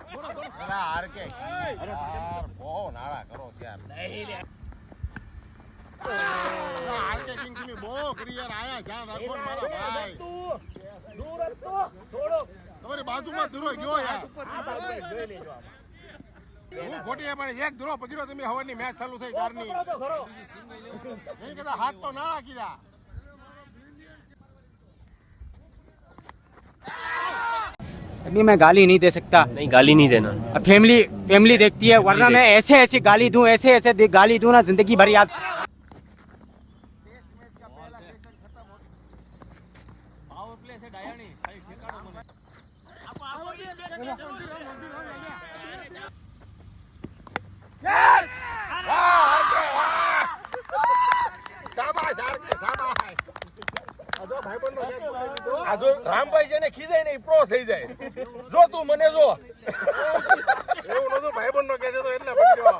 હાર કે યાર બહુ નાળા કરો યાર હાર કે કિંગ તમે બહુ કરી યાર આયા ધ્યાન રાખો મારા ભાઈ દૂર હતો થોડો તમારી બાજુમાં દૂરો ગયો યાર આ બાજુ જોઈ લેજો હું ખોટી પણ એક દૂરો પકડ્યો તમે હવાની મેચ ચાલુ થઈ કારની નહીં કદા હાથ તો ના કીધા अभी मैं गाली नहीं दे सकता। नहीं गाली नहीं देना। अब फैमिली देखती है, वरना मैं ऐसे ऐसे गाली दूं, ऐसे गाली दूं ना जिंदगी भर याद। રામભાઈ છે ને ખીજાય ને પ્રો થઈ જાય જો તું મને જો એવું નતું ભાઈબંધ નો કે છે તો એટલે પકડ્યો